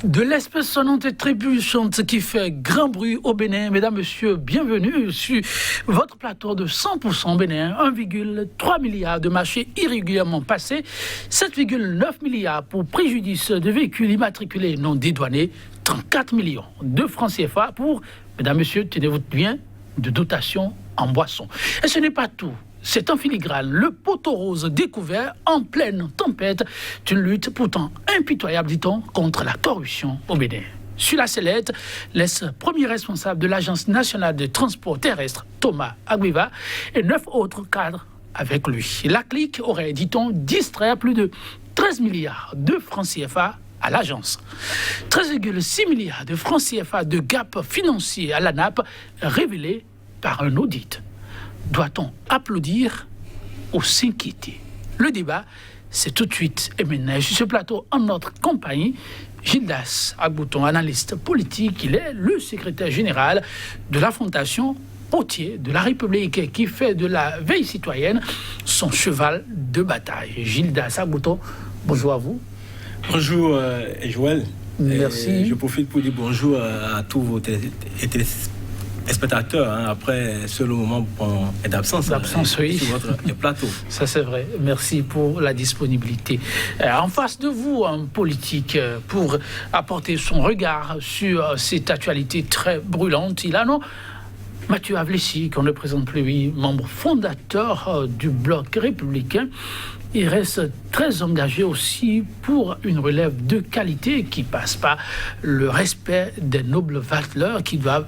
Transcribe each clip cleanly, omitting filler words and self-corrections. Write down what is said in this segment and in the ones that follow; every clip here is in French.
De l'espèce sonnante et trébuchante qui fait grand bruit au Bénin. Mesdames, Messieurs, bienvenue sur votre plateau de 100% Bénin. 1,3 milliard de marchés irrégulièrement passés, 7,9 milliards pour préjudice de véhicules immatriculés non dédouanés, 34 millions de francs CFA pour, mesdames, Messieurs, tenez-vous bien, de dotation en boissons. Et ce n'est pas tout. C'est en filigrane le poteau rose découvert en pleine tempête d'une lutte pourtant impitoyable, dit-on, contre la corruption au Bénin. Sur la sellette, l'ex-premier responsable de l'Agence nationale de transport terrestre, Thomas Aguiva, et 9 autres cadres avec lui. La clique aurait, dit-on, distrait plus de 13 milliards de francs CFA à l'agence. 13,6 milliards de francs CFA de gap financier à l'ANAP révélés par un audit. Doit-on applaudir ou s'inquiéter? Le débat, c'est tout de suite et maintenant. Sur ce plateau, en notre compagnie, Gildas Agbouton, analyste politique. Il est le secrétaire général de la Fondation Potier de la République qui fait de la veille citoyenne son cheval de bataille. Gildas Agbouton, bonjour à vous. Bonjour Joël. Merci. Je profite pour dire bonjour à tous vos spectateurs, après ce long moment d'absence oui. sur votre plateau. Ça c'est vrai, merci pour la disponibilité. En face de vous, un politique, pour apporter son regard sur cette actualité très brûlante, il a Mathieu Avlessi, qu'on ne présente plus, lui, membre fondateur du Bloc républicain. Il reste très engagé aussi pour une relève de qualité qui passe par le respect des nobles valeurs qui doivent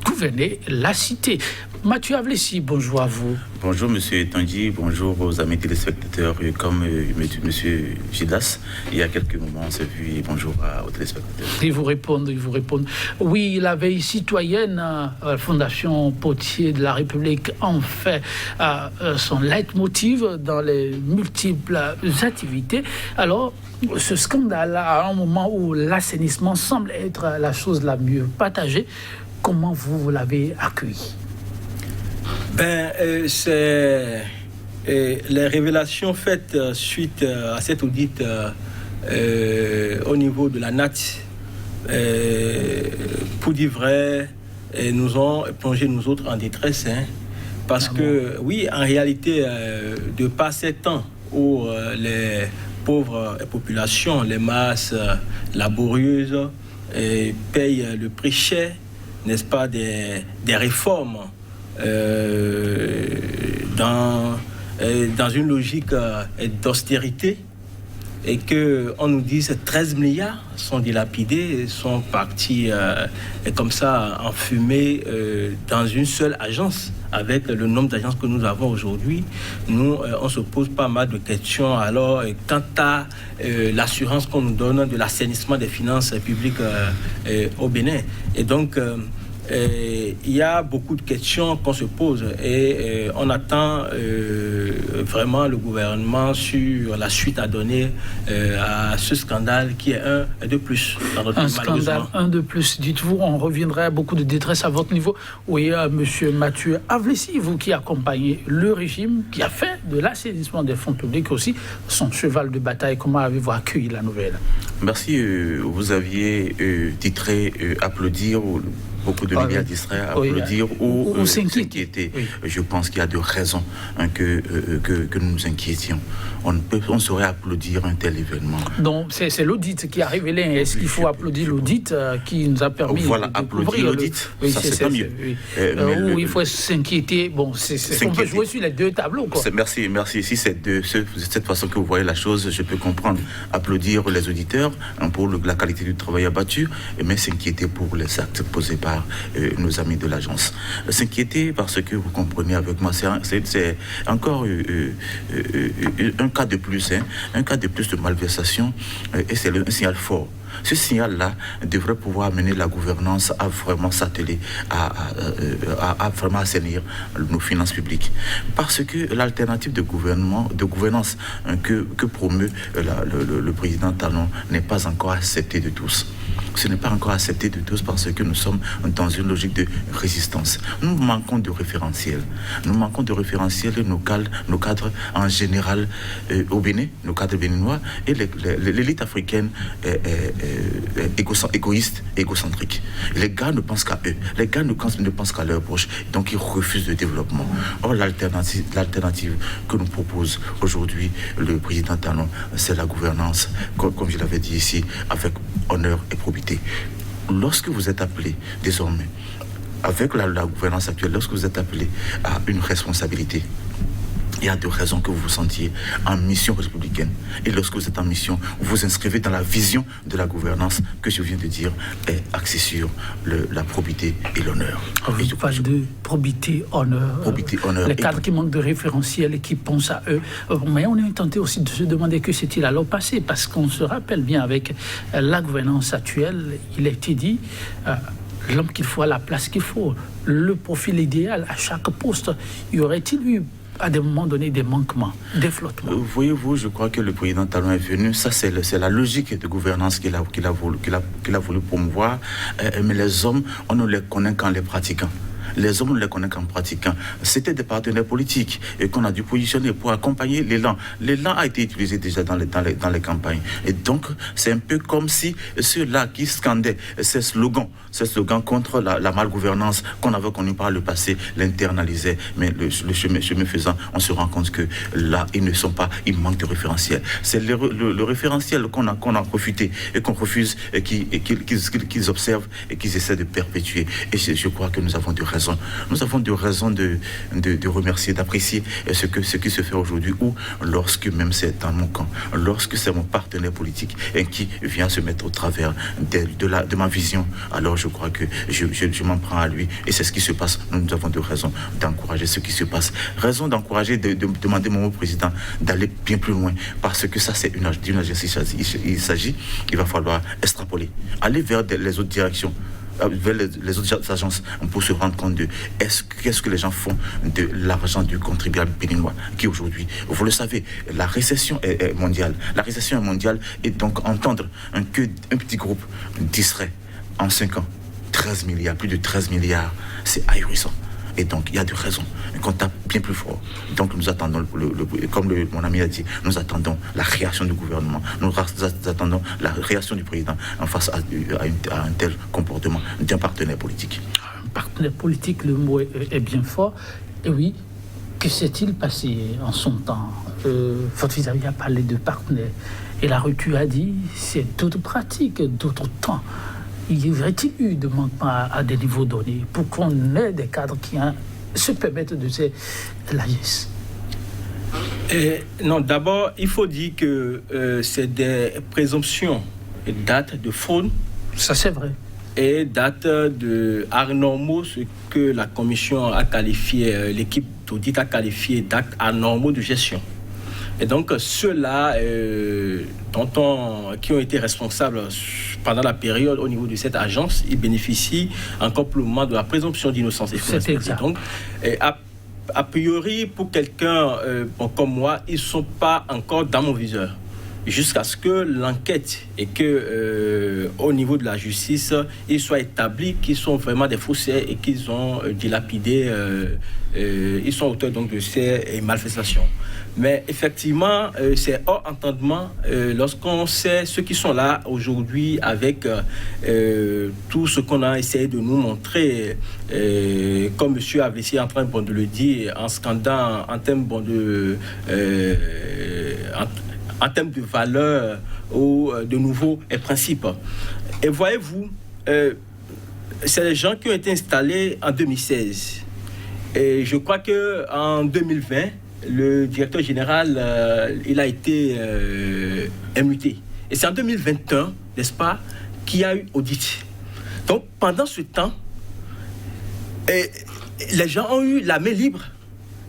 gouverner la cité. Mathieu Avlessi, bonjour à vous. Bonjour Monsieur Tanguy, bonjour aux amis téléspectateurs. Comme Monsieur Gildas, il y a quelques moments on s'est vu, et bonjour aux téléspectateurs. Ils vous répondent. Oui, la veille citoyenne, la Fondation Potier de la République en fait son leitmotiv dans les multiples activités. Alors, ce scandale, à un moment où l'assainissement semble être la chose la mieux partagée, comment vous l'avez accueilli? C'est les révélations faites suite à cet audit au niveau de la NAT, pour dire vrai, nous ont plongé nous autres en détresse, parce que oui, en réalité, de par ces temps où les pauvres populations, les masses laborieuses payent le prix cher, n'est-ce pas, des réformes dans une logique d'austérité, et qu'on nous dise 13 milliards sont dilapidés, sont partis comme ça en fumée dans une seule agence. Avec le nombre d'agences que nous avons aujourd'hui, on se pose pas mal de questions. Alors, quant à l'assurance qu'on nous donne de l'assainissement des finances publiques au Bénin. Et donc, il y a beaucoup de questions qu'on se pose et on attend vraiment le gouvernement sur la suite à donner à ce scandale qui est un de plus dans notre pays. Un scandale, un de plus. Dites-vous, on reviendrait à beaucoup de détresse à votre niveau. Oui, monsieur Mathieu Avlessi, vous qui accompagnez le régime, qui a fait de l'assainissement des fonds publics aussi son cheval de bataille. Comment avez-vous accueilli la nouvelle? Merci. Vous aviez titré applaudir beaucoup de médias distraits à applaudir ou s'inquiéter. Oui. Je pense qu'il y a de raisons que nous nous inquiétions. On ne saurait applaudir un tel événement. Donc, c'est l'audit qui a révélé. Est-ce qu'il faut applaudir l'audit qui nous a permis de applaudir l'audit, ça c'est pas mieux. Oui. Il faut s'inquiéter. Bon, on peut jouer sur les deux tableaux. Quoi. Merci. Si c'est de cette façon que vous voyez la chose, je peux comprendre. Applaudir les auditeurs pour la qualité du travail abattu, mais s'inquiéter pour les actes posés par nos amis de l'agence. S'inquiéter parce que vous comprenez avec moi, c'est encore un cas de plus, un cas de plus de malversation, et c'est un signal fort. Ce signal-là devrait pouvoir amener la gouvernance à vraiment s'atteler à vraiment assainir nos finances publiques. Parce que l'alternative de gouvernance que promeut le président Talon n'est pas encore acceptée de tous. Ce n'est pas encore accepté de tous parce que nous sommes dans une logique de résistance. Nous manquons de référentiels. Nos cadres en général au Bénin, nos cadres béninois et l'élite africaine égoïstes et égocentriques. Les gars ne pensent qu'à eux. Les gars ne pensent qu'à leurs proches. Donc ils refusent le développement. Or, l'alternative que nous propose aujourd'hui le président Talon, c'est la gouvernance, comme je l'avais dit ici, avec honneur et probité. Lorsque vous êtes appelé, désormais, avec la gouvernance actuelle, lorsque vous êtes appelé à une responsabilité, il y a de raisons que vous vous sentiez en mission républicaine. Et lorsque vous êtes en mission, vous vous inscrivez dans la vision de la gouvernance que je viens de dire est axée sur la probité et l'honneur. Vous parlez de probité, honneur. Probité, honneur. Les cadres qui manquent de référentiel et qui pensent à eux. Mais on est tenté aussi de se demander que s'est-il alors passé, parce qu'on se rappelle bien avec la gouvernance actuelle, il a été dit l'homme qu'il faut à la place qu'il faut, le profil idéal à chaque poste. Y aurait-il eu à des moments donnés des manquements, des flottements? Voyez-vous, je crois que le président Talon est venu, ça c'est la logique de gouvernance qu'il a voulu promouvoir, mais les hommes, on ne les connaît qu'en les pratiquant. Les hommes, on ne les connaît qu'en pratiquant. C'était des partenaires politiques et qu'on a dû positionner pour accompagner l'élan. L'élan a été utilisé déjà dans les campagnes. Et donc, c'est un peu comme si ceux-là qui scandaient ces slogans contre la malgouvernance qu'on avait connue par le passé, l'internalisaient. Mais le chemin faisant, on se rend compte que là, ils manquent de référentiel. C'est le référentiel qu'on a refuté et qu'on refuse et qu'ils observent et qu'ils essaient de perpétuer. Et je crois que nous avons de raison. Nous avons de raison de remercier, d'apprécier ce qui se fait aujourd'hui, ou lorsque même c'est dans mon camp, lorsque c'est mon partenaire politique qui vient se mettre au travers de ma vision, alors je crois que je m'en prends à lui et c'est ce qui se passe. Nous avons de raison d'encourager ce qui se passe. Raison d'encourager, de demander mon président d'aller bien plus loin, parce que ça c'est d'une agence il s'agit, il va falloir extrapoler, aller vers les autres directions, vers les autres agences pour se rendre compte de qu'est-ce que les gens font de l'argent du contribuable béninois qui aujourd'hui, vous le savez, la récession est mondiale. La récession est mondiale et donc entendre qu'un petit groupe distrait en 5 ans 13 milliards, plus de 13 milliards, c'est ahurissant. Et donc, il y a des raisons qu'on tape bien plus fort. Donc, nous attendons, comme mon ami a dit, nous attendons la réaction du gouvernement. Nous attendons la réaction du président en face à un tel comportement d'un partenaire politique. Un partenaire politique, le mot est bien fort. Et oui, que s'est-il passé en son temps? Votre vis-à-vis a parlé de partenaire. Et la rupture a dit, c'est d'autres pratiques, d'autres temps. Y aurait-il eu de manquement à des niveaux donnés pour qu'on ait des cadres qui se permettent de faire l'AIS? Non, d'abord, il faut dire que c'est des présomptions et dates de fraude. Ça, c'est vrai. Et dates anormaux, ce que la commission a qualifié, l'équipe d'audit a qualifié d'actes anormaux de gestion. Et donc, ceux-là qui ont été responsables pendant la période au niveau de cette agence, ils bénéficient encore pour le moment de la présomption d'innocence. C'est exact. Donc, a priori, pour quelqu'un comme moi, ils ne sont pas encore dans mon viseur. Jusqu'à ce que l'enquête et que au niveau de la justice, il soit établi qu'ils sont vraiment des faussaires et qu'ils ont dilapidé, ils sont auteurs donc de ces malversations. Mais effectivement, c'est hors entendement lorsqu'on sait ceux qui sont là aujourd'hui avec tout ce qu'on a essayé de nous montrer, comme M. Avessi est en train de le dire, en scandant en termes en termes de valeurs ou de nouveaux principes. Et voyez-vous, c'est les gens qui ont été installés en 2016. Et je crois qu'en 2020, le directeur général, il a été muté. Et c'est en 2021, n'est-ce pas, qu'il y a eu audit. Donc, pendant ce temps, les gens ont eu la main libre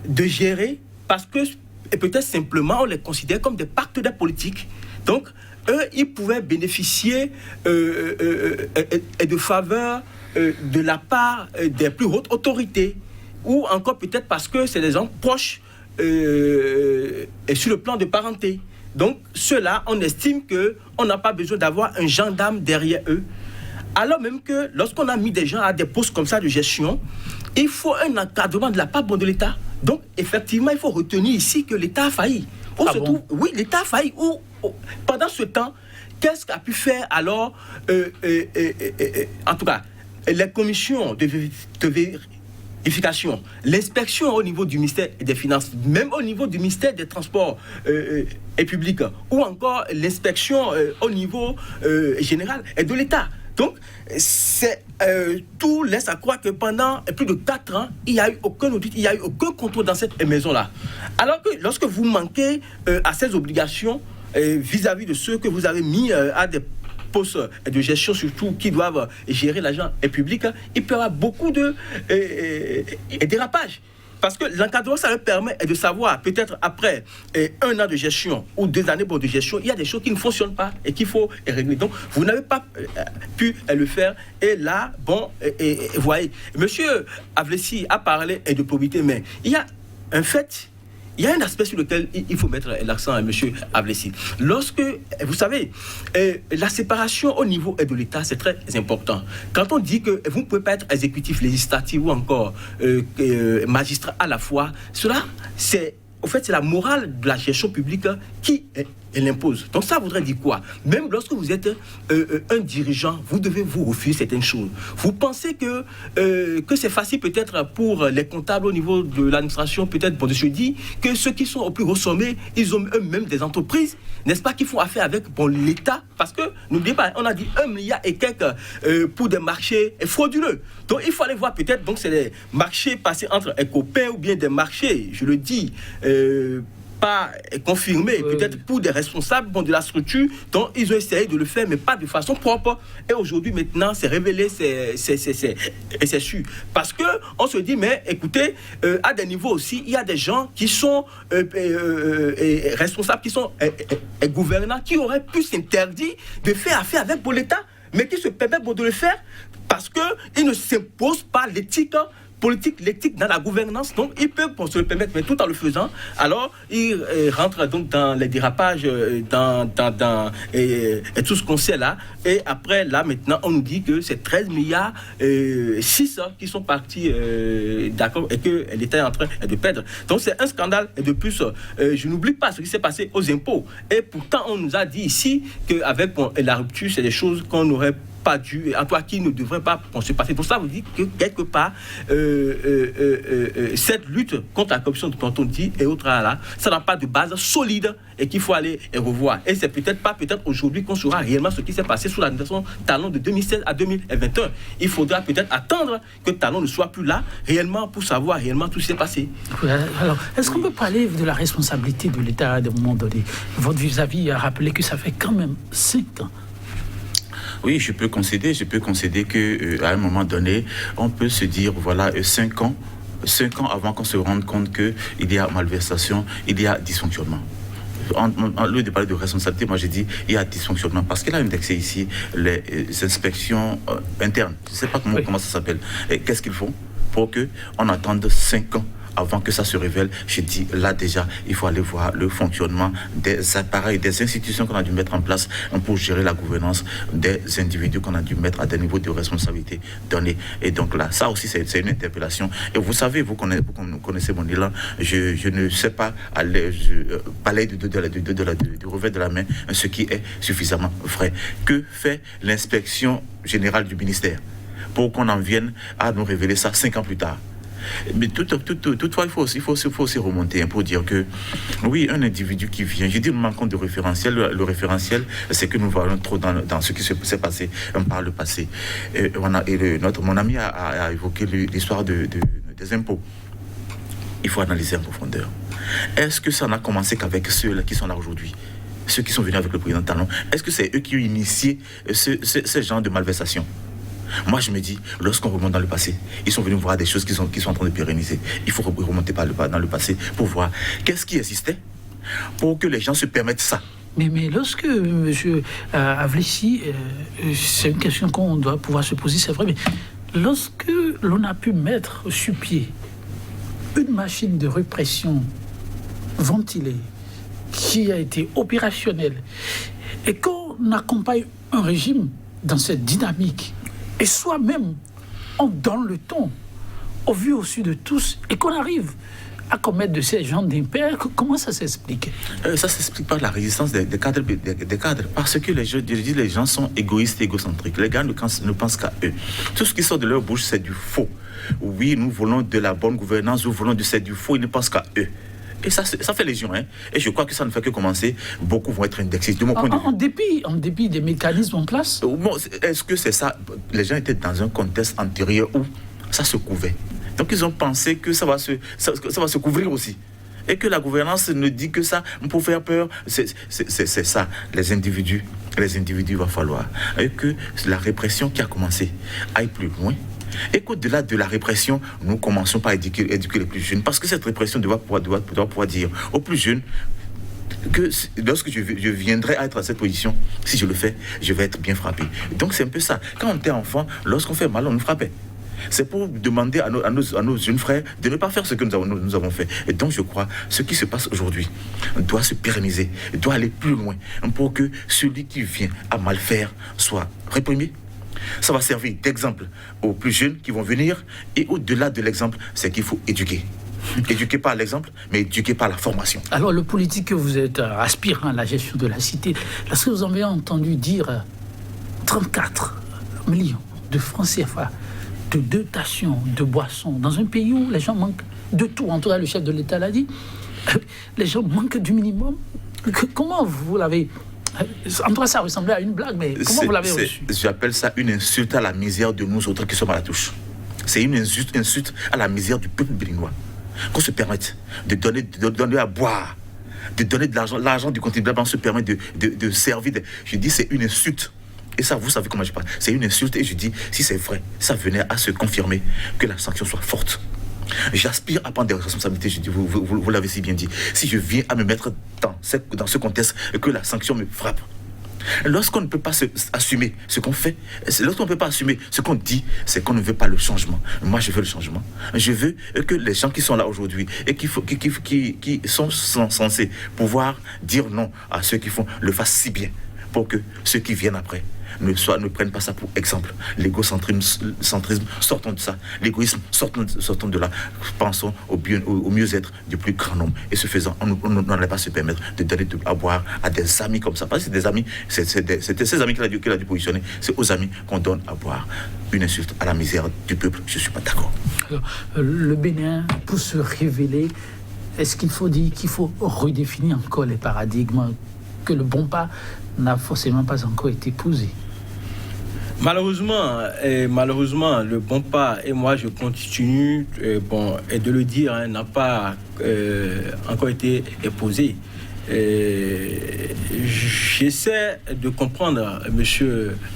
de gérer parce que, et peut-être simplement, on les considère comme des partenaires politiques. Donc, eux, ils pouvaient bénéficier de faveurs de la part des plus hautes autorités. Ou encore peut-être parce que c'est des gens proches et sur le plan de parenté. Donc, ceux-là, on estime qu'on n'a pas besoin d'avoir un gendarme derrière eux. Alors même que lorsqu'on a mis des gens à des postes comme ça de gestion, il faut un encadrement de la part de l'État. Donc, effectivement, il faut retenir ici que l'État a failli. Oui, l'État a failli. Pendant ce temps, qu'est-ce qu'a pu faire alors, en tout cas, les commissions de vérification, l'inspection au niveau du ministère des Finances, même au niveau du ministère des Transports et publics, ou encore l'inspection au niveau général de l'État. Donc, tout laisse à croire que pendant plus de 4 ans, il n'y a eu aucun audit, il n'y a eu aucun contrôle dans cette maison-là. Alors que lorsque vous manquez à ces obligations vis-à-vis de ceux que vous avez mis à des postes de gestion, surtout qui doivent gérer l'argent public, il peut y avoir beaucoup de dérapages. Parce que l'encadrement, ça leur permet de savoir, peut-être après 1 an de gestion ou 2 années de gestion, il y a des choses qui ne fonctionnent pas et qu'il faut régler. Donc, vous n'avez pas pu le faire. Et là, bon, vous voyez, monsieur Avlessi a parlé de probité, mais il y a un fait. Il y a un aspect sur lequel il faut mettre l'accent à M. Avlessi. Lorsque, vous savez, la séparation au niveau de l'État, c'est très important. Quand on dit que vous ne pouvez pas être exécutif, législatif ou encore magistrat à la fois, cela, c'est la morale de la gestion publique qui l'impose. Donc ça voudrait dire quoi? Même lorsque vous êtes un dirigeant, vous devez vous refuser certaines choses. Vous pensez que c'est facile peut-être pour les comptables au niveau de l'administration, peut-être pour se dire que ceux qui sont au plus haut sommet, ils ont eux-mêmes des entreprises, n'est-ce pas, qui font affaire avec l'État? Parce que, n'oubliez pas, on a dit 1 milliard et quelques pour des marchés frauduleux. Donc il faut aller voir peut-être, donc c'est des marchés passés entre copains ou bien des marchés, je le dis, pas confirmé, peut-être pour des responsables de la structure, dont ils ont essayé de le faire, mais pas de façon propre. Et aujourd'hui, maintenant, c'est révélé, c'est sûr. Parce que on se dit, mais écoutez, à des niveaux aussi, il y a des gens qui sont responsables, qui sont gouvernants, qui auraient pu s'interdire de faire affaire avec l'État, mais qui se permettent de le faire parce qu'ils ne s'imposent pas l'éthique politique, l'éthique dans la gouvernance, donc ils peuvent se le permettre, mais tout en le faisant, alors ils rentrent donc dans les dérapages, dans tout ce qu'on sait là, et après là maintenant on nous dit que c'est 13 milliards 6 qui sont partis d'accord, et que l'État est en train de perdre. Donc c'est un scandale, et de plus je n'oublie pas ce qui s'est passé aux impôts, et pourtant on nous a dit ici qu'avec la rupture, c'est des choses qu'on n'aurait pas dû, en toi qui ne devrait pas se passer. Pour ça, vous dites que quelque part, cette lutte contre la corruption dont on dit et autres là, ça n'a pas de base solide et qu'il faut aller revoir. Et c'est peut-être aujourd'hui qu'on saura réellement ce qui s'est passé sous l'administration Talon de 2016 à 2021. Il faudra peut-être attendre que Talon ne soit plus là réellement pour savoir réellement tout ce qui s'est passé. Alors, est-ce qu'on peut parler de la responsabilité de l'État à un moment donné? Votre vis-à-vis a rappelé que ça fait quand même 5 ans. Oui, je peux concéder qu'à un moment donné, on peut se dire, voilà, 5 ans avant qu'on se rende compte qu'il y a malversation, il y a dysfonctionnement. Au lieu de parler de responsabilité, moi j'ai dit il y a dysfonctionnement parce qu'il a indexé ici les inspections internes. Je ne sais pas comment ça s'appelle. Et qu'est-ce qu'ils font pour qu'on attende 5 ans avant que ça se révèle? J'ai dit, là déjà, il faut aller voir le fonctionnement des appareils, des institutions qu'on a dû mettre en place pour gérer la gouvernance des individus qu'on a dû mettre à des niveaux de responsabilité donnés. Et donc là, ça aussi, c'est une interpellation. Et vous savez, vous connaissez mon élan, je ne sais pas parler du revers de la main ce qui est suffisamment vrai. Que fait l'inspection générale du ministère pour qu'on en vienne à nous révéler ça 5 ans plus tard? Mais toutefois, il faut aussi remonter pour dire que, oui, un individu qui vient, je dis, nous manquons de référentiel. Le référentiel, c'est que nous voyons trop dans ce qui s'est passé par le passé. Mon ami a évoqué l'histoire des impôts. Il faut analyser en profondeur. Est-ce que ça n'a commencé qu'avec ceux qui sont là aujourd'hui? Ceux qui sont venus avec le président Talon? Est-ce que c'est eux qui ont initié ce genre de malversation? Moi, je me dis, lorsqu'on remonte dans le passé, ils sont venus voir des choses qui sont en train de pérenniser. Il faut remonter dans le passé pour voir qu'est-ce qui existait pour que les gens se permettent ça. Mais lorsque M. Avlessi, c'est une question qu'on doit pouvoir se poser, c'est vrai, mais lorsque l'on a pu mettre sur pied une machine de répression ventilée qui a été opérationnelle et qu'on accompagne un régime dans cette dynamique, et soi-même, on donne le ton, au vu au su de tous, et qu'on arrive à commettre de ces gens d'impair. Comment ça s'explique? Ça s'explique par la résistance des cadres. Parce que les gens sont égoïstes et égocentriques. Les gars ne pensent qu'à eux. Tout ce qui sort de leur bouche, c'est du faux. Oui, nous voulons de la bonne gouvernance, nous voulons c'est du faux, ils ne pensent qu'à eux. Et ça fait légion, hein. Et je crois que ça ne fait que commencer. Beaucoup vont être indexés. De mon point de vue. En dépit des mécanismes en place. Bon, est-ce que c'est ça? Les gens étaient dans un contexte antérieur où ça se couvait. Donc ils ont pensé que ça va se couvrir aussi. Et que la gouvernance ne dit que ça pour faire peur. C'est ça. Les individus, il va falloir. Et que la répression qui a commencé aille plus loin. Et qu'au-delà de la répression, nous commençons par éduquer les plus jeunes. Parce que cette répression doit pouvoir dire aux plus jeunes que lorsque je viendrai à être à cette position, si je le fais, je vais être bien frappé. Donc c'est un peu ça. Quand on était enfant, lorsqu'on fait mal, on nous frappait. C'est pour demander à nos jeunes frères de ne pas faire ce que nous avons fait. Et donc je crois, ce qui se passe aujourd'hui doit se pérenniser, doit aller plus loin pour que celui qui vient à mal faire soit réprimé. Ça va servir d'exemple aux plus jeunes qui vont venir. Et au-delà de l'exemple, c'est qu'il faut éduquer. Éduquer par l'exemple, mais éduquer par la formation. Alors, le politique que vous êtes aspirant à la gestion de la cité, est-ce que vous avez entendu dire 34 millions de francs CFA de dotation de boissons dans un pays où les gens manquent de tout? En tout cas, le chef de l'État l'a dit. Les gens manquent du minimum. Comment vous l'avez... En tout cas, ça ressemblait à une blague, mais comment vous l'avez reçu? J'appelle ça une insulte à la misère de nous autres qui sommes à la touche. C'est une insulte à la misère du peuple béninois. Qu'on se permette de donner à boire, de donner de l'argent du contribuable, on se permet de servir. Je dis, c'est une insulte. Et ça, vous savez comment je parle. C'est une insulte et je dis, si c'est vrai, ça venait à se confirmer que la sanction soit forte. J'aspire à prendre des responsabilités, je dis, vous l'avez si bien dit. Si je viens à me mettre dans ce contexte, que la sanction me frappe. Lorsqu'on ne peut pas assumer ce qu'on fait, lorsqu'on ne peut pas assumer ce qu'on dit, c'est qu'on ne veut pas le changement. Moi, je veux le changement. Je veux que les gens qui sont là aujourd'hui et qui sont censés pouvoir dire non à ceux qui font, le fassent si bien pour que ceux qui viennent après ne prennent pas ça pour exemple. L'égocentrisme, sortons de ça. L'égoïsme, sortons de là. Pensons au mieux-être du plus grand nombre. Et ce faisant, on n'allait pas se permettre de donner à boire à des amis comme ça. Parce que c'est des amis, c'était ces amis qu'il a dû positionner. C'est aux amis qu'on donne à boire. Une insulte à la misère du peuple, je ne suis pas d'accord. Alors, le Bénin, pour se révéler, est-ce qu'il faut dire qu'il faut redéfinir encore les paradigmes, que le bon pas n'a forcément pas encore été posé? Malheureusement, le bon pas, et moi je continue et de le dire, n'a pas encore été posé. J'essaie de comprendre M.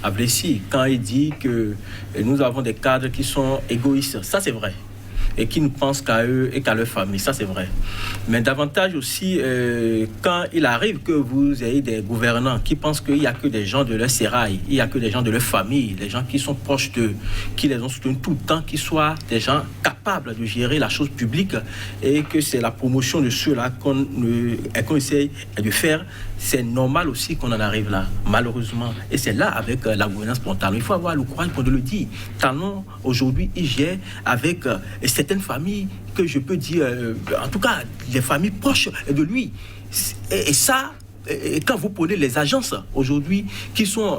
Ablessi quand il dit que nous avons des cadres qui sont égoïstes. Ça, c'est vrai. Et qui ne pensent qu'à eux et qu'à leur famille. Ça, c'est vrai. Mais davantage aussi, quand il arrive que vous ayez des gouvernants qui pensent qu'il n'y a que des gens de leur sérail, il n'y a que des gens de leur famille, des gens qui sont proches d'eux, qui les ont soutenus tout le temps, qui soient des gens capables de gérer la chose publique et que c'est la promotion de ceux-là qu'on essaye de faire, c'est normal aussi qu'on en arrive là, malheureusement. Et c'est là, avec la gouvernance spontanée. Il faut avoir le courage pour le dire. Talon, aujourd'hui, il gère avec certaines familles que je peux dire, en tout cas, les familles proches de lui. Et ça, quand vous prenez les agences aujourd'hui qui sont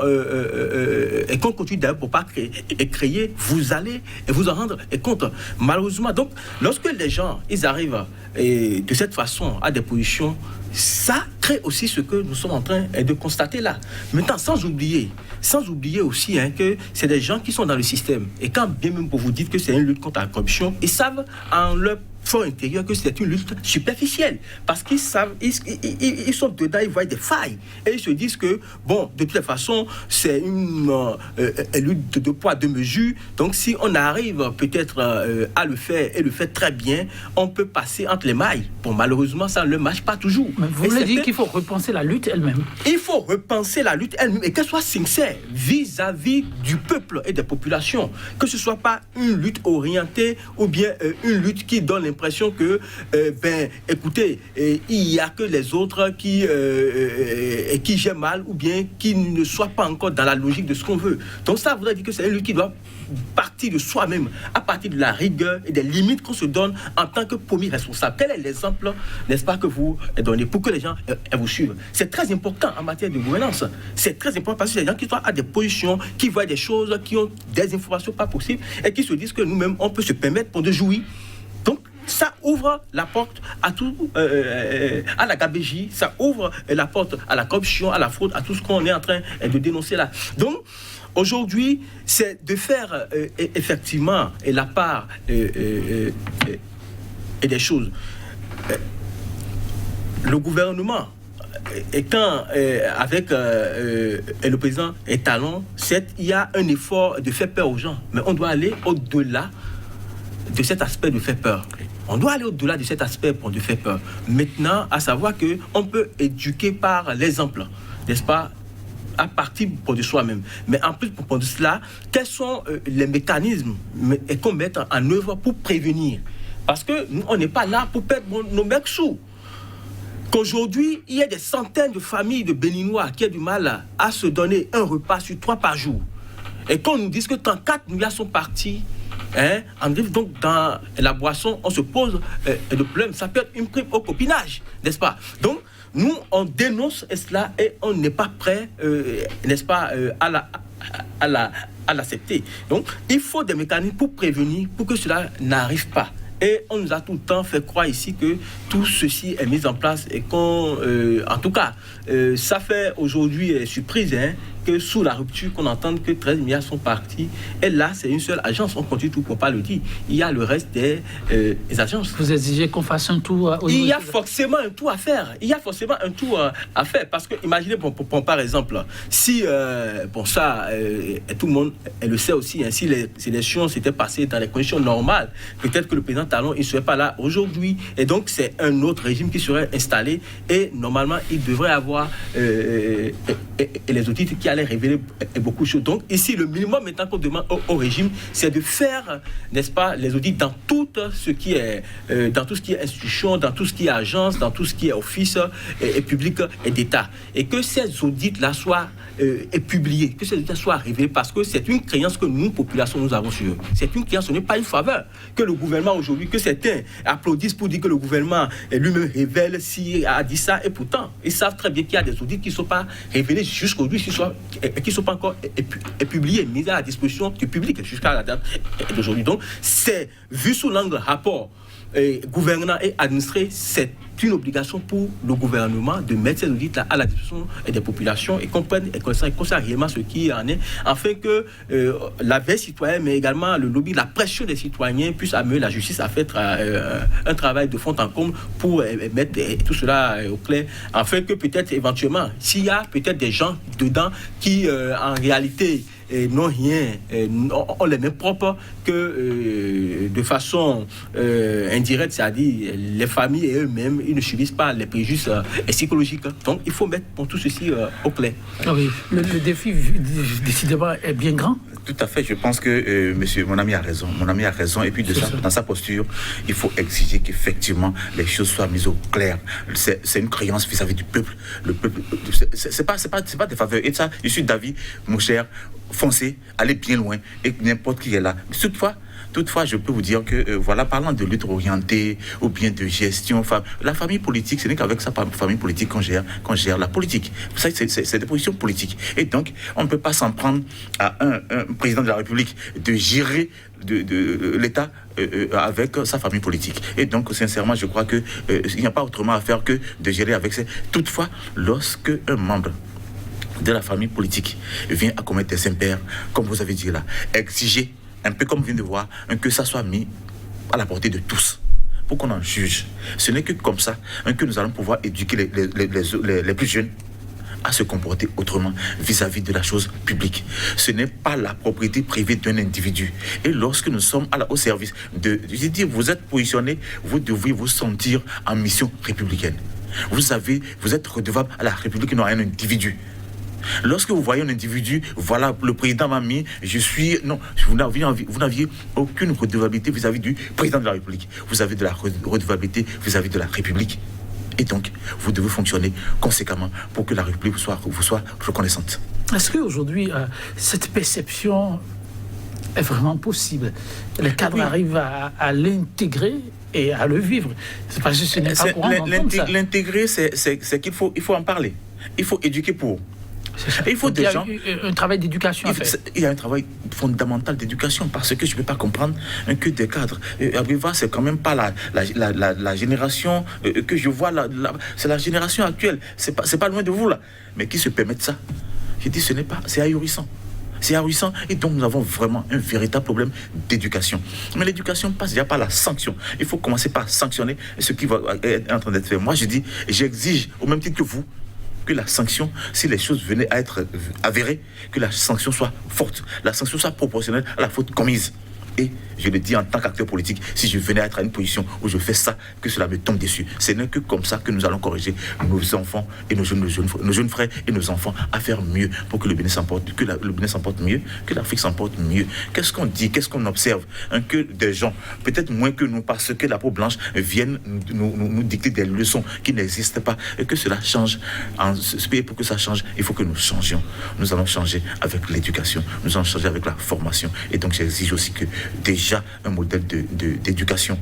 et qu'on continue d'ailleurs pour pas créer, vous allez vous en rendre compte. Malheureusement, donc, lorsque les gens ils arrivent de cette façon à des positions, ça crée aussi ce que nous sommes en train de constater là. Maintenant, sans oublier aussi que c'est des gens qui sont dans le système. Et quand bien même vous dites que c'est une lutte contre la corruption, ils savent en leur fort intérieur que c'est une lutte superficielle. Parce qu'ils savent, ils sont dedans, ils voient des failles. Et ils se disent que, bon, de toute façon, c'est une lutte de poids, de mesure. Donc, si on arrive peut-être à le faire et le faire très bien, on peut passer entre les mailles. Bon, malheureusement, ça ne marche pas toujours. Mais vous voulez dire qu'il faut repenser la lutte elle-même? Il faut repenser la lutte elle-même et qu'elle soit sincère vis-à-vis du peuple et des populations. Que ce ne soit pas une lutte orientée ou bien une lutte qui donne l'impression que, écoutez, il n'y a que les autres qui gèrent mal ou bien qui ne soient pas encore dans la logique de ce qu'on veut. Donc ça voudrait dire que c'est lui qui doit partir de soi-même, à partir de la rigueur et des limites qu'on se donne en tant que premier responsable. Quel est l'exemple, n'est-ce pas, que vous donnez pour que les gens vous suivent? C'est très important en matière de gouvernance. C'est très important parce que c'est des gens qui sont à des positions, qui voient des choses, qui ont des informations pas possibles et qui se disent que nous-mêmes, on peut se permettre de jouir. Donc, ça ouvre la porte à tout, à la gabégie, ça ouvre la porte à la corruption, à la fraude, à tout ce qu'on est en train de dénoncer là. Donc, aujourd'hui, c'est de faire effectivement la part et des choses. Le gouvernement, étant avec le président Talon, il y a un effort de faire peur aux gens, mais on doit aller au-delà de cet aspect de faire peur. On doit aller au-delà de cet aspect de faire peur. Maintenant, à savoir qu'on peut éduquer par l'exemple, n'est-ce pas, à partir de soi-même. Mais en plus, pour cela, quels sont les mécanismes qu'on met en œuvre pour prévenir? Parce que nous, on n'est pas là pour perdre nos mecs sous. Qu'aujourd'hui, il y a des centaines de familles de Béninois qui ont du mal à se donner un repas sur 3 par jour. Et qu'on nous dise que tant 4 milliards sont partis, donc dans la boisson, on se pose le problème. Ça peut être une prime au copinage, n'est-ce pas? Donc, nous, on dénonce cela et on n'est pas prêt, n'est-ce pas, à l'accepter. Donc, il faut des mécanismes pour prévenir, pour que cela n'arrive pas. Et on nous a tout le temps fait croire ici que tout ceci est mis en place et qu'on, en tout cas, ça fait aujourd'hui surprise, que sous la rupture, qu'on entende que 13 milliards sont partis. Et là, c'est une seule agence. On continue tout pour ne pas le dire. Il y a le reste des agences. Vous exigez qu'on fasse un tour il y a forcément un tour à faire. Il y a forcément un tour à faire. Parce que, imaginez, par exemple, si, ça, tout le monde le sait aussi, si les élections s'étaient passées dans les conditions normales, peut-être que le président Talon, il ne serait pas là aujourd'hui. Et donc, c'est un autre régime qui serait installé. Et normalement, il devrait avoir les audits qui allaient révéler beaucoup de choses. Donc, ici, le minimum maintenant qu'on demande au régime, c'est de faire, n'est-ce pas, les audits dans tout ce qui est institution, dans tout ce qui est agence, dans tout ce qui est office et public et d'État. Et que ces audits-là soient publiés, que ces audits soient révélés, parce que c'est une créance que nous, population, nous avons sur eux. C'est une créance, ce n'est pas une faveur que le gouvernement aujourd'hui, que certains applaudissent pour dire que le gouvernement lui-même révèle s'il a dit ça, et pourtant, ils savent très bien qu'il y a des audits qui ne sont pas révélés jusqu'aujourd'hui, qui ne sont pas encore publiés, mis à la disposition du public jusqu'à la date d'aujourd'hui. Donc, c'est vu sous l'angle rapport gouvernant et administré, c'est une obligation pour le gouvernement de mettre ces audits-là à la disposition des populations et comprennent et qu'on sait réellement ce qui en est, afin que la veille citoyenne, mais également le lobby, la pression des citoyens puisse amener la justice à faire un travail de fond en comble pour mettre tout cela au clair, afin que peut-être éventuellement, s'il y a peut-être des gens dedans qui en réalité n'ont rien, ont les mêmes propres que de façon indirecte, c'est-à-dire les familles et eux-mêmes, ils ne subissent pas les préjudices psychologiques. Donc, il faut mettre pour tout ceci au clair. Ah oui, le défi, décidément, est bien grand. Tout à fait, je pense que mon ami a raison. Mon ami a raison. Et puis, dans sa posture, il faut exiger qu'effectivement, les choses soient mises au clair. C'est une créance vis-à-vis du peuple. Le peuple, c'est pas des faveurs. Et ça, je suis d'avis, mon cher, foncez, allez bien loin, et n'importe qui est là. Toutefois, je peux vous dire que, parlant de lutte orientée ou bien de gestion, la famille politique, ce n'est qu'avec sa famille politique qu'on gère la politique. Ça, c'est des positions politiques. Et donc, on ne peut pas s'en prendre à un président de la République de gérer de l'État avec sa famille politique. Et donc, sincèrement, je crois qu'il n'y a pas autrement à faire que de gérer avec ça. Toutefois, lorsque un membre de la famille politique vient à commettre des impairs, comme vous avez dit là, exiger, un peu comme vous venez de voir, que ça soit mis à la portée de tous, pour qu'on en juge. Ce n'est que comme ça que nous allons pouvoir éduquer les plus jeunes à se comporter autrement vis-à-vis de la chose publique. Ce n'est pas la propriété privée d'un individu. Et lorsque nous sommes au service vous êtes positionné, vous devez vous sentir en mission républicaine. Vous êtes redevable à la République, non à un individu. Lorsque vous voyez un individu, voilà, le président m'a mis, non, vous n'aviez aucune redevabilité vis-à-vis du président de la République. Vous avez de la redevabilité vis-à-vis de la République. Et donc, vous devez fonctionner conséquemment pour que la République vous soit reconnaissante. Est-ce qu'aujourd'hui, cette perception est vraiment possible? Les cadres arrivent à l'intégrer et à le vivre. C'est parce que ce n'est pas courant d'entendre ça. L'intégrer, c'est qu'il faut en parler. Il faut éduquer pour. Il faut des gens. Un travail d'éducation à faire. Il y a un travail fondamental d'éducation parce que je ne peux pas comprendre que des cadres. Agbeva, c'est quand même pas la génération que je vois là. C'est la génération actuelle. C'est pas loin de vous là. Mais qui se permettent ça? Je dis, c'est ahurissant. C'est ahurissant et donc nous avons vraiment un véritable problème d'éducation. Mais l'éducation passe déjà par la sanction. Il faut commencer par sanctionner ce qui va être en train d'être fait. Moi, je dis, j'exige, au même titre que vous, que la sanction, si les choses venaient à être avérées, que la sanction soit forte, la sanction soit proportionnelle à la faute commise. Et je le dis en tant qu'acteur politique, si je venais à être à une position où je fais ça, que cela me tombe dessus. Ce n'est que comme ça que nous allons corriger nos enfants et nos jeunes frères et nos enfants à faire mieux pour que le Bénin s'emporte, mieux, que l'Afrique s'emporte mieux. Qu'est-ce qu'on dit, qu'est-ce qu'on observe? Que des gens, peut-être moins que nous, parce que la peau blanche, viennent nous dicter des leçons qui n'existent pas et que cela change. Et pour que ça change, il faut que nous changions. Nous allons changer avec l'éducation, nous allons changer avec la formation. Et donc j'exige aussi que déjà un modèle d'éducation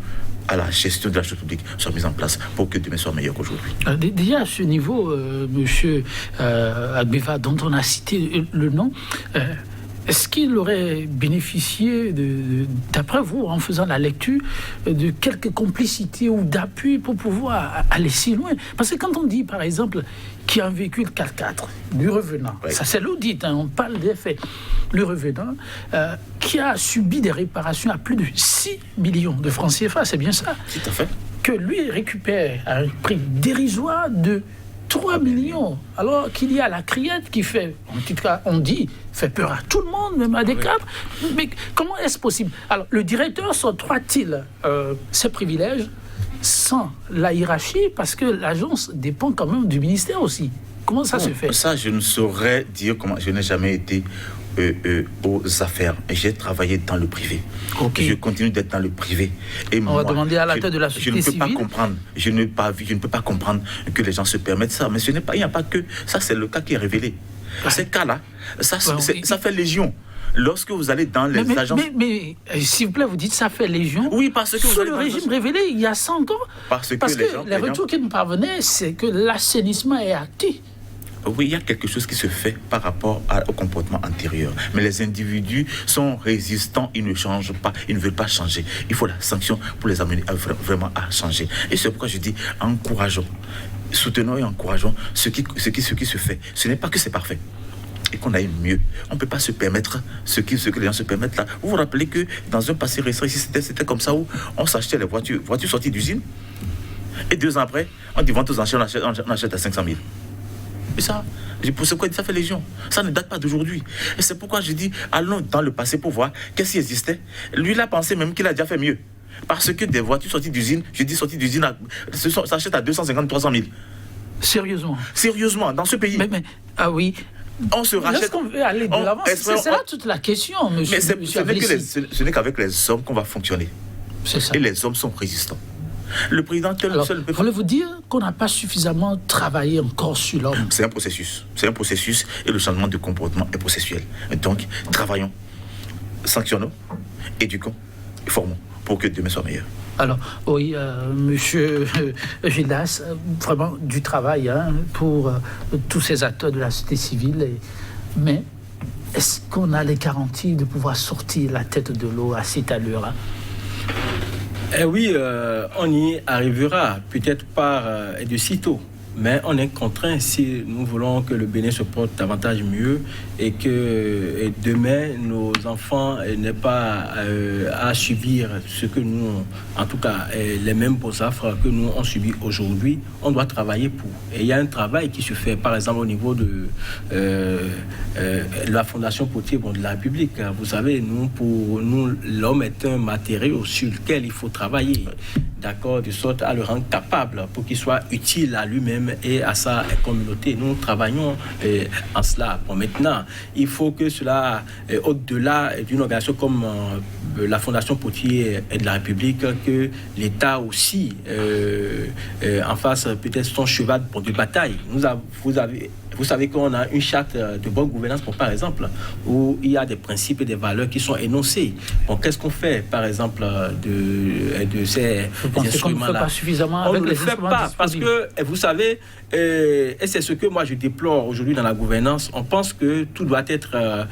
à la gestion de la chose publique soit mis en place pour que demain soit meilleur qu'aujourd'hui. Déjà à ce niveau, monsieur Agbeva, dont on a cité le nom, est-ce qu'il aurait bénéficié, d'après vous, en faisant la lecture, de quelques complicités ou d'appui pour pouvoir aller si loin? Parce que quand on dit, par exemple, qu'il y a un véhicule 4x4, du revenant, oui. Ça c'est l'audit, on parle des faits, le revenant, qui a subi des réparations à plus de 6 millions de francs CFA, c'est bien ça? Tout à fait. Que lui récupère à un prix dérisoire de 3 millions, alors qu'il y a la criette qui fait, en tout cas, on dit, fait peur à tout le monde, même à des cadres. Mais comment est-ce possible? Alors, le directeur s'octroie-t-il ses privilèges sans la hiérarchie, parce que l'agence dépend quand même du ministère aussi? Comment ça se fait? Ça, je ne saurais dire comment. Je n'ai jamais été aux affaires. J'ai travaillé dans le privé. Okay. Je continue d'être dans le privé. Et on va demander à la tête de la société civile. Je ne peux pas comprendre que les gens se permettent ça. Mais il n'y a pas que ça. C'est le cas qui est révélé. Ouais. Ces cas-là, ça fait légion. Lorsque vous allez dans les agences... Mais s'il vous plaît, vous dites ça fait légion. Oui, parce que... Sous le régime révélé, il y a 100 ans. Parce que les retours qui nous parvenaient, c'est que l'assainissement est acté. Oui, il y a quelque chose qui se fait par rapport au comportement antérieur. Mais les individus sont résistants, ils ne changent pas, ils ne veulent pas changer. Il faut la sanction pour les amener vraiment à changer. Et c'est pourquoi je dis, encourageons, soutenons et encourageons ce qui se fait. Ce n'est pas que c'est parfait. Et qu'on aille mieux. On ne peut pas se permettre ce que les gens se permettent là. Vous vous rappelez que dans un passé récent, ici, c'était comme ça où on s'achetait les voitures sorties d'usine. Et 2 ans après, on dit vente aux enchères, on achète à 500 000. Et ça, pour ce quoi ça fait légion. Ça ne date pas d'aujourd'hui. Et c'est pourquoi je dis, allons dans le passé pour voir qu'est-ce qui existait. Lui, il a pensé même qu'il a déjà fait mieux. Parce que des voitures sorties d'usine, s'achètent à 250, 300 000. Sérieusement? Sérieusement, dans ce pays. Mais ah oui. On se rachète. Est-ce qu'on veut aller de l'avant? C'est là toute la question, monsieur. Mais ce n'est qu'avec les hommes qu'on va fonctionner. C'est ça. Et les hommes sont résistants. Le président seul peut... Voulez-vous dire qu'on n'a pas suffisamment travaillé encore sur l'homme? C'est un processus. C'est un processus et le changement de comportement est processuel. Donc, travaillons, sanctionnons, éduquons, formons pour que demain soit meilleur. Alors, oui, monsieur Gildas, vraiment du travail pour tous ces acteurs de la société civile. Mais est-ce qu'on a les garanties de pouvoir sortir la tête de l'eau à cette allure-là? Oui, on y arrivera, peut-être pas de sitôt, mais on est contraint si nous voulons que le Bénin se porte davantage mieux et que demain, nos enfants n'aient pas à subir ce que nous, en tout cas, les mêmes beaux affres que nous on subit aujourd'hui. On doit travailler pour. Et il y a un travail qui se fait, par exemple, au niveau de la Fondation Potier de la République. Vous savez, pour nous, l'homme est un matériau sur lequel il faut travailler. d'accord, de sorte à le rendre capable pour qu'il soit utile à lui-même et à sa communauté. Nous travaillons en cela. Bon, maintenant, il faut que cela, au-delà d'une organisation comme la Fondation Potier de la République, que l'État aussi en fasse peut-être son cheval de bataille. Vous savez qu'on a une charte de bonne gouvernance, par exemple, où il y a des principes et des valeurs qui sont énoncés. Bon, qu'est-ce qu'on fait, par exemple, de ces instruments-là? On ne le fait pas parce que, vous savez, et c'est ce que moi je déplore aujourd'hui dans la gouvernance, on pense que tout doit être...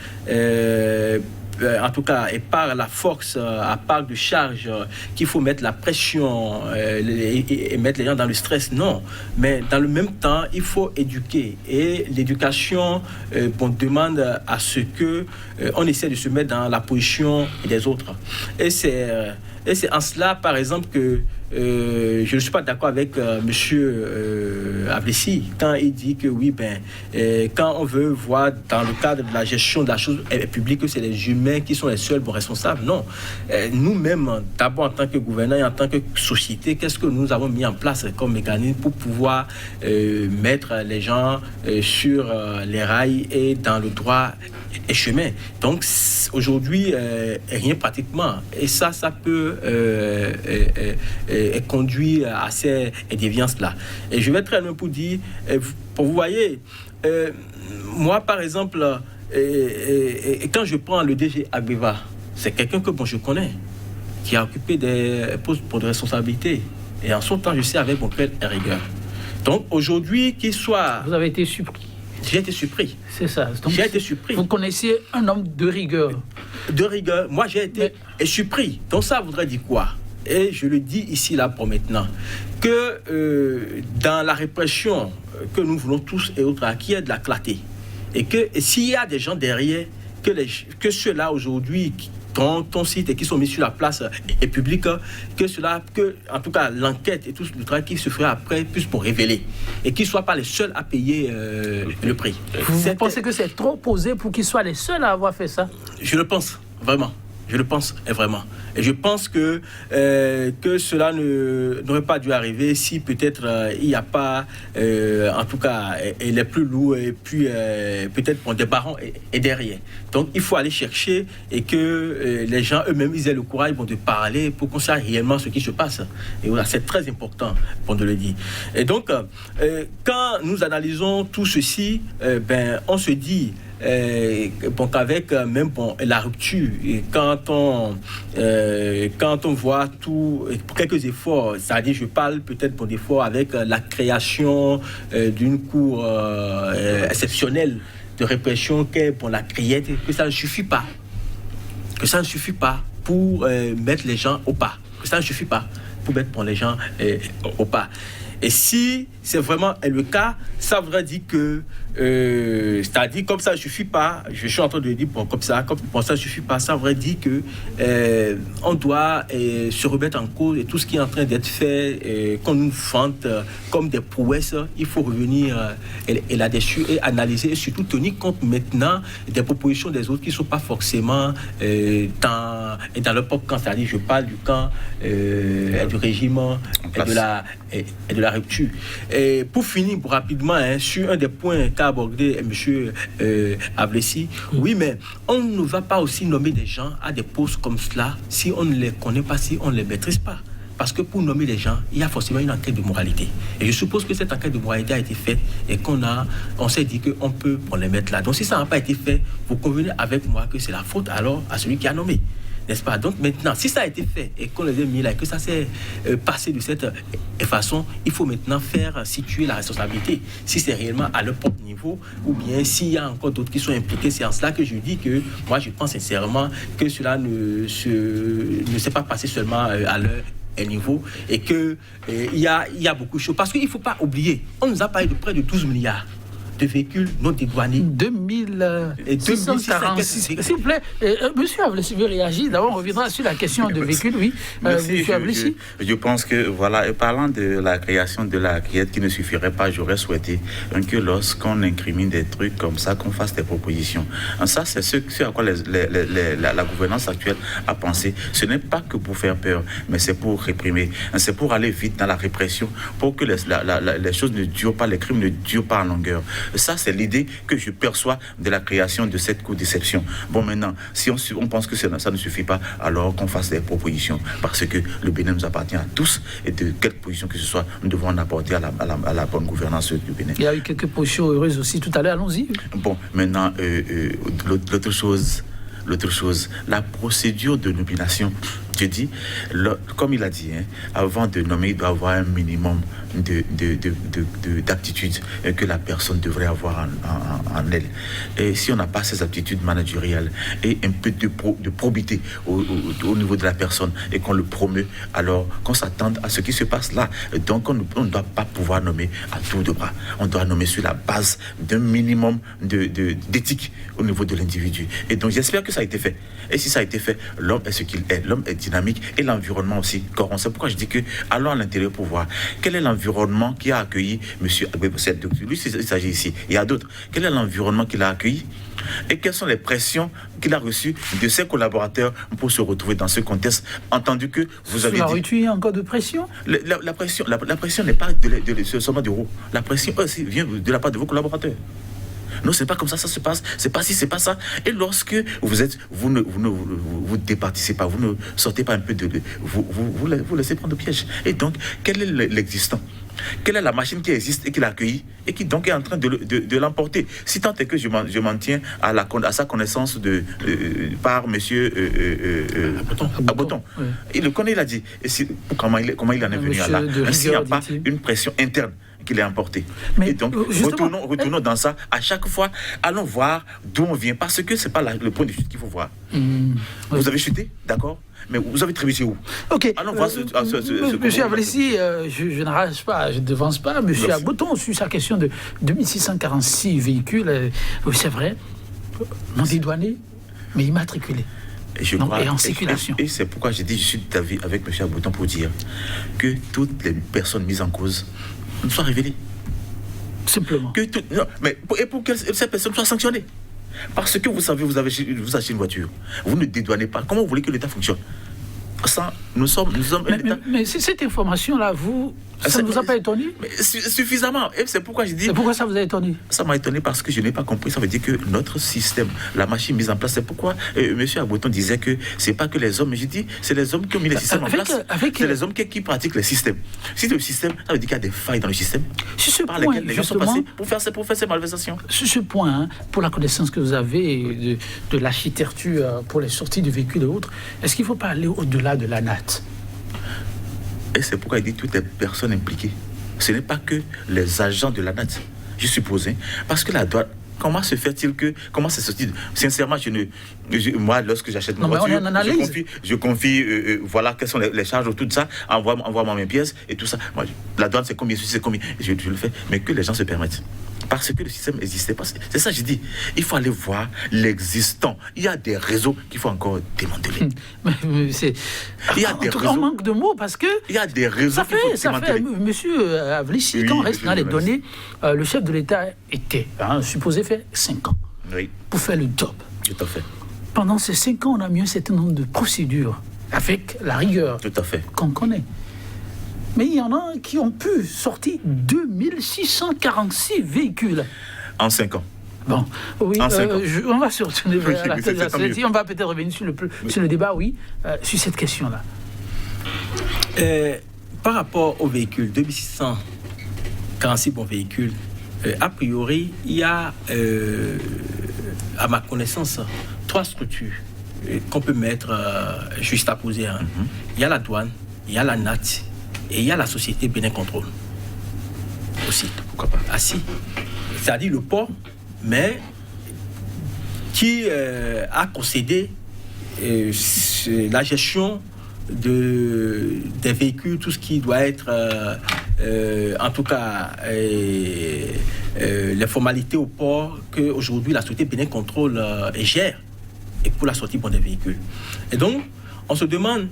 en tout cas, et par la force, à part de charge, qu'il faut mettre la pression et mettre les gens dans le stress. Non, mais dans le même temps, il faut éduquer. Et l'éducation demande à ce que on essaie de se mettre dans la position des autres. Et c'est en cela, par exemple, que je ne suis pas d'accord avec monsieur Ablessi quand il dit que oui, quand on veut voir dans le cadre de la gestion de la chose publique que c'est les humains qui sont les seuls responsables. Non. Nous-mêmes, d'abord en tant que gouvernants et en tant que société, qu'est-ce que nous avons mis en place comme mécanisme pour pouvoir mettre les gens sur les rails et dans le droit et chemin. Donc aujourd'hui, rien pratiquement. Et ça peut conduire à ces déviances-là. Et je vais très loin pour dire, vous voyez, moi par exemple, quand je prends le DG Agbeva, c'est quelqu'un que je connais, qui a occupé des postes de responsabilité. Et en son temps, je sais avec quelle rigueur. Donc aujourd'hui, qu'il soit... Vous avez été surpris. J'ai été surpris. C'est ça. Donc, j'ai été surpris. Vous connaissiez un homme de rigueur. De rigueur. Moi, j'ai été surpris. Donc ça voudrait dire quoi? Et je le dis ici, là, pour maintenant, que dans la répression que nous voulons tous et autres, qu'il y ait de la clarté. Et que s'il y a des gens derrière, que ceux-là aujourd'hui... ton site et qui sont mis sur la place et public, que en tout cas l'enquête et tout le travail qui se ferait après puisse pour révéler et qu'ils ne soient pas les seuls à payer le prix. Vous pensez que c'est trop posé pour qu'ils soient les seuls à avoir fait ça? Je le pense, vraiment. Je le pense vraiment. Et je pense que cela n'aurait pas dû arriver si peut-être il n'y a pas, en tout cas, les plus lourds et puis peut-être des barons et derrière. Donc il faut aller chercher et que les gens eux-mêmes ils aient le courage de parler pour qu'on sache réellement ce qui se passe. Et voilà, c'est très important de le dire. Et donc, quand nous analysons tout ceci, on se dit qu'avec même la rupture, et quand on voit tout, quelques efforts, c'est-à-dire je parle peut-être d'efforts avec la création d'une cour exceptionnelle de répression qu'est la criette, que ça ne suffit pas. Que ça ne suffit pas pour mettre les gens au pas. Que ça ne suffit pas pour mettre les gens au pas. Et si c'est vraiment le cas, ça voudrait dire que, c'est-à-dire comme ça ne suffit pas, je suis en train de dire comme ça ne suffit pas, ça voudrait dire que on doit se remettre en cause et tout ce qui est en train d'être fait, qu'on nous vante comme des prouesses, il faut revenir là-dessus et analyser et surtout tenir compte maintenant des propositions des autres qui ne sont pas forcément dans leur propre camp, c'est-à-dire je parle du camp du régime et de la rupture. Et pour finir rapidement sur un des points qu'a abordé M. Ablessi, oui, mais on ne va pas aussi nommer des gens à des postes comme cela si on ne les connaît pas, si on ne les maîtrise pas. Parce que pour nommer les gens, il y a forcément une enquête de moralité. Et je suppose que cette enquête de moralité a été faite et on s'est dit qu'on peut les mettre là. Donc si ça n'a pas été fait, vous convenez avec moi que c'est la faute alors à celui qui a nommé. N'est-ce pas? Donc maintenant, si ça a été fait et qu'on les a mis là et que ça s'est passé de cette façon, il faut maintenant faire situer la responsabilité. Si c'est réellement à leur propre niveau ou bien s'il y a encore d'autres qui sont impliqués, c'est en cela que je dis que moi je pense sincèrement que cela ne s'est pas passé seulement à leur niveau et qu'il y a beaucoup de choses. Parce qu'il ne faut pas oublier, on nous a parlé de près de 12 milliards. de véhicules non dédouanés. 2646. S'il vous plaît, monsieur Avlessi veut réagir. D'abord, on reviendra sur la question de véhicules. Oui, monsieur Avlessi. Je pense que, voilà, et parlant de la création de la criette qui ne suffirait pas, j'aurais souhaité que lorsqu'on incrimine des trucs comme ça, qu'on fasse des propositions. Ça, c'est ce à quoi la gouvernance actuelle a pensé. Ce n'est pas que pour faire peur, mais c'est pour réprimer. C'est pour aller vite dans la répression, pour que les choses ne durent pas, les crimes ne durent pas en longueur. Ça, c'est l'idée que je perçois de la création de cette cour d'exception. Bon, maintenant, si on pense que ça ne suffit pas, alors qu'on fasse des propositions, parce que le Bénin nous appartient à tous, et de quelque position que ce soit, nous devons en apporter à la bonne gouvernance du Bénin. Il y a eu quelques positions heureuses aussi tout à l'heure, allons-y. Bon, maintenant, l'autre chose, la procédure de nomination. Je dis, comme il a dit, avant de nommer, il doit avoir un minimum d'aptitudes que la personne devrait avoir en elle. Et si on n'a pas ces aptitudes managériales et un peu de probité au niveau de la personne et qu'on le promeut, alors qu'on s'attende à ce qui se passe là. Donc on ne doit pas pouvoir nommer à tour de bras. On doit nommer sur la base d'un minimum d'éthique au niveau de l'individu. Et donc j'espère que ça a été fait. Et si ça a été fait, l'homme est ce qu'il est. L'homme est dynamique et l'environnement aussi. C'est pourquoi je dis que allons à l'intérieur pour voir quel est l'environnement qui a accueilli M. Agbebosset. Lui, il s'agit ici. Il y a d'autres. Quel est l'environnement qu'il a accueilli et quelles sont les pressions qu'il a reçues de ses collaborateurs pour se retrouver dans ce contexte, entendu que vous avez dit... Tu y a encore de pression? La pression n'est pas seulement du haut. La pression aussi vient de la part de vos collaborateurs. Non, c'est pas comme ça se passe. C'est pas si, c'est pas ça. Et lorsque vous ne départissez pas, vous ne sortez pas un peu vous laissez prendre le piège. Et donc, quel est l'existant? Quelle est la machine qui existe et qui l'a accueilli et qui donc est en train de l'emporter? Si tant est que je m'en tiens à sa connaissance par monsieur Aboton. Oui. Il le connaît, il a dit. Et comment il en est venu à là? S'il n'y a pas une pression interne qu'il est emporté. Et donc, retournons dans ça. À chaque fois, allons voir d'où on vient. Parce que ce n'est pas le point de chute qu'il faut voir. Vous avez chuté, d'accord? Mais vous avez trébuché où? Ok. Allons voir Monsieur Avlessi, je n'arrache pas, je ne devance pas. Monsieur Aboton, sur sa question de 2646 véhicules, oui, c'est vrai, non dédouanés, mais immatriculés. Et en circulation. Et c'est pourquoi j'ai dit, je suis d'avis avec monsieur Aboton pour dire que toutes les personnes mises en cause soient révélées. Simplement. Et pour que ces personnes soient sanctionnées. Parce que vous savez, vous achetez une voiture, vous ne dédouanez pas. Comment vous voulez que l'État fonctionne? Ça, nous sommes un État. Mais cette information-là, ça ne vous a pas étonné? Suffisamment. Et c'est pourquoi je dis... Et pourquoi ça vous a étonné? Ça m'a étonné parce que je n'ai pas compris. Ça veut dire que notre système, la machine mise en place, c'est pourquoi M. Aboton disait que c'est pas que les hommes, mais je dis, c'est les hommes qui ont mis les systèmes en place. C'est les hommes qui pratiquent les systèmes. Si le système, ça veut dire qu'il y a des failles dans le système par lesquelles les gens sont passés pour faire ces malversations. Sur ce point, pour la connaissance que vous avez de l'architecture pour les sorties de véhicules et autres, est-ce qu'il ne faut pas aller au-delà de la natte? Et c'est pourquoi il dit toutes les personnes impliquées. Ce n'est pas que les agents de la NAT, je suppose. Parce que la douane, comment se fait-il que... Comment c'est sorti? Sincèrement, moi, lorsque j'achète ma voiture, je confie voilà, quelles sont les charges autour de ça, envoie-moi mes pièces et tout ça. Moi, la douane, c'est combien, je le fais. Mais que les gens se permettent. Parce que le système existait pas. C'est ça que je dis. Il faut aller voir l'existant. Il y a des réseaux qu'il faut encore démanteler. Il y a des réseaux. On manque de mots parce que... Il y a des réseaux qu'il faut démanteler. Monsieur Avlessi, quand on reste dans les données, le chef de l'État était supposé faire 5 ans pour faire le job. Tout à fait. Pendant ces 5 ans, on a mis un certain nombre de procédures avec la rigueur qu'on connaît. Mais il y en a qui ont pu sortir 2646 véhicules. En 5 ans. Bon, oui, on va se retourner vers la tête de la société. On va peut-être revenir sur le débat, sur cette question-là. Par rapport aux véhicules, 2646 bons véhicules, a priori, il y a, à ma connaissance, 3 structures qu'on peut mettre juste à poser. Il y a la douane, il y a la NAT, et il y a la société Bénin Contrôle aussi. Pourquoi pas? Ah si. C'est-à-dire le port, mais qui a concédé la gestion des véhicules, tout ce qui doit être, en tout cas, les formalités au port qu'aujourd'hui la société Bénin Contrôle gère et pour la sortie des véhicules. Et donc, on se demande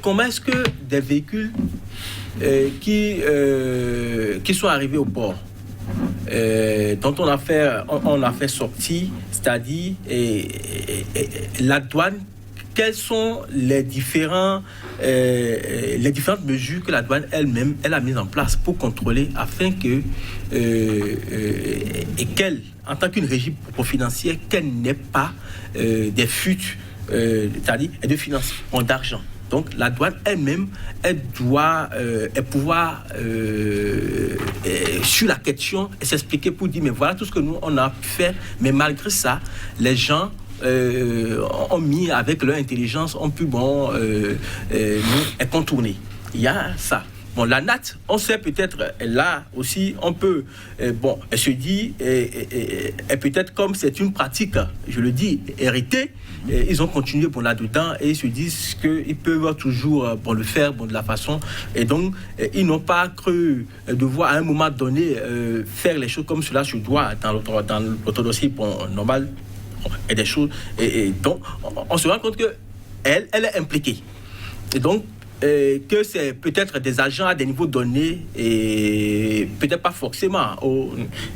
comment est-ce que des véhicules qui sont arrivés au port, dont on a fait sortie, c'est-à-dire la douane, quelles sont les différentes mesures que la douane elle-même a mises en place pour contrôler afin que et qu'elle, en tant qu'une régie financière, qu'elle n'ait pas des fuites, c'est-à-dire de financement d'argent. Donc la douane elle-même, elle doit pouvoir sur la question s'expliquer pour dire mais voilà tout ce que nous on a pu faire, mais malgré ça, les gens ont mis avec leur intelligence, ont pu nous contourner. Il y a ça. Bon, la NAT, on sait peut-être là aussi, on peut, elle se dit, et peut-être comme c'est une pratique, je le dis, héritée, ils ont continué là-dedans et ils se disent qu'ils peuvent toujours le faire de la façon. Et donc, ils n'ont pas cru devoir à un moment donné faire les choses comme cela se doit dans l'orthodoxie normale et des choses. Et donc, on se rend compte qu'elle est impliquée. Et donc, que c'est peut-être des agents à des niveaux donnés et peut-être pas forcément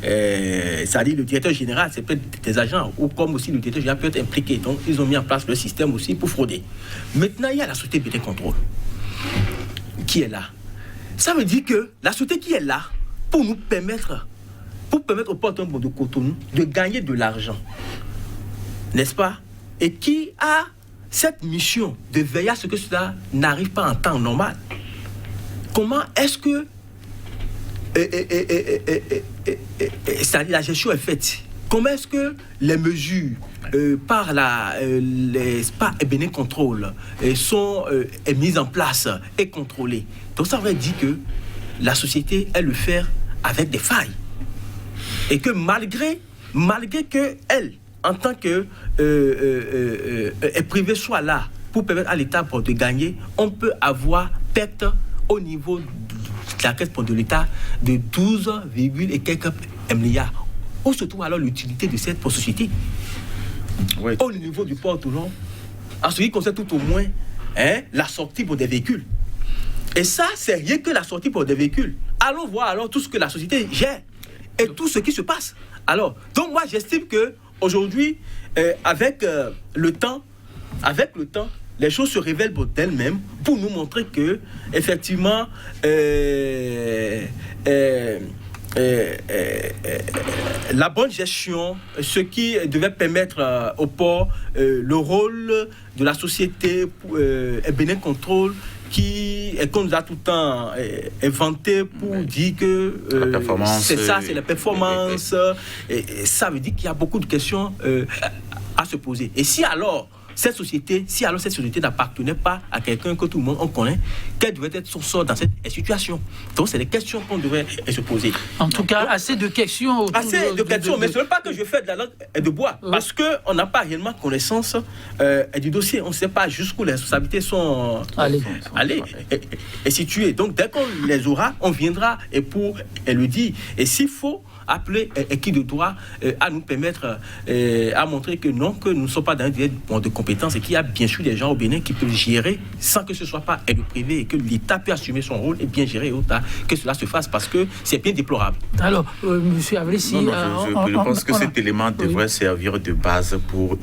c'est-à-dire le directeur général, c'est peut-être des agents ou comme aussi le directeur général peut être impliqué. Donc ils ont mis en place le système aussi pour frauder. Maintenant il y a la société Bénin Contrôle qui est là. Ça veut dire que la société qui est là pour permettre au port de Cotonou de gagner de l'argent, n'est-ce pas, et qui a cette mission de veiller à ce que cela n'arrive pas en temps normal. Comment est-ce que c'est-à-dire la gestion est faite? Comment est-ce que les mesures par les SPA et Bénin Contrôle sont mises en place et contrôlées? Donc ça veut dire que la société, elle le fait avec des failles. Et que malgré que elle, en tant que privé soit là pour permettre à l'État de gagner, on peut avoir perte au niveau de la caisse de l'État de 12, et quelques milliards. Où se trouve alors l'utilité de cette société? Oui. Au niveau du port Toulon, en ce qui concerne tout au moins la sortie pour des véhicules. Et ça, c'est rien que la sortie pour des véhicules. Allons voir alors tout ce que la société gère et tout ce qui se passe. Alors, donc moi j'estime que aujourd'hui, avec le temps, les choses se révèlent d'elles-mêmes pour nous montrer que, effectivement, la bonne gestion, ce qui devait permettre au port, le rôle de la société Bénin Contrôle, qu'on nous a tout le temps inventé pour dire que c'est ça, c'est la performance. Et ça veut dire qu'il y a beaucoup de questions à se poser. Et si alors cette société n'appartenait pas à quelqu'un que tout le monde on connaît, quel devait être son sort dans cette situation? Donc c'est des questions qu'on devrait se poser. En tout cas, assez de questions. Assez de questions, mais ce n'est pas que je fais de la langue de bois, parce qu'on n'a pas réellement connaissance du dossier. On ne sait pas jusqu'où les responsabilités sont allées et situées. Donc dès qu'on les aura, on viendra pour le dire. Et s'il faut appeler qui de droit à nous permettre à montrer que non, que nous ne sommes pas dans un délai de compétences et qu'il y a bien sûr des gens au Bénin qui peuvent gérer sans que ce soit pas le privé et que l'État peut assumer son rôle et bien gérer que cela se fasse parce que c'est bien déplorable. Alors, monsieur Avlissi, je pense que cet élément devrait servir de base pour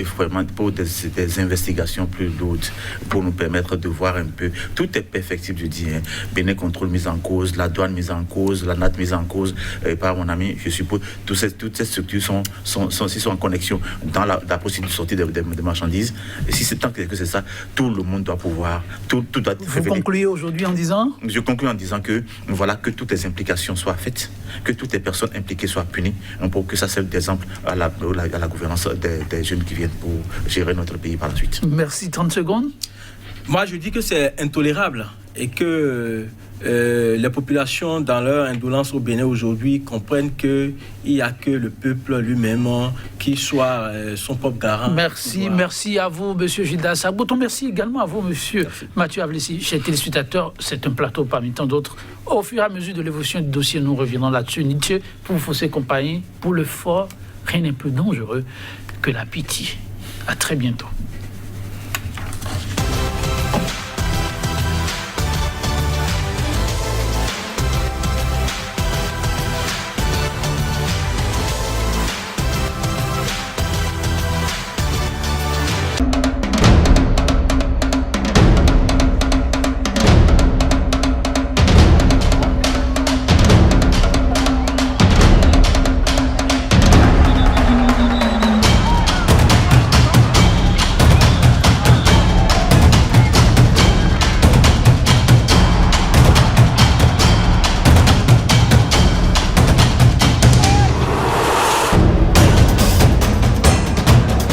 des investigations plus lourdes, pour nous permettre de voir un peu. Tout est perfectible, je dis. Bénin Contrôle mise en cause, la douane mise en cause, la NAT mise en cause par mon ami. Je suppose toutes ces structures sont en connexion dans la procédure de sortie des marchandises. Et si c'est tant que c'est ça, tout le monde doit pouvoir, tout doit être révélé. Vous concluez aujourd'hui en disant? Je conclue en disant que toutes les implications soient faites, que toutes les personnes impliquées soient punies, pour que ça serve d'exemple à la gouvernance des jeunes qui viennent pour gérer notre pays par la suite. Merci. 30 secondes. Moi, je dis que c'est intolérable et que les populations, dans leur indolence au Bénin aujourd'hui, comprennent qu'il n'y a que le peuple lui-même qui soit son propre garant. Merci à vous, M. Gildas Agboton. Merci également à vous, M. Mathieu Avlessi. Chers téléspectateurs, c'est un plateau parmi tant d'autres. Au fur et à mesure de l'évolution du dossier, nous reviendrons là-dessus. Nietzsche, pour Fossé Compagnie, pour le fort, rien n'est plus dangereux que la pitié. À très bientôt.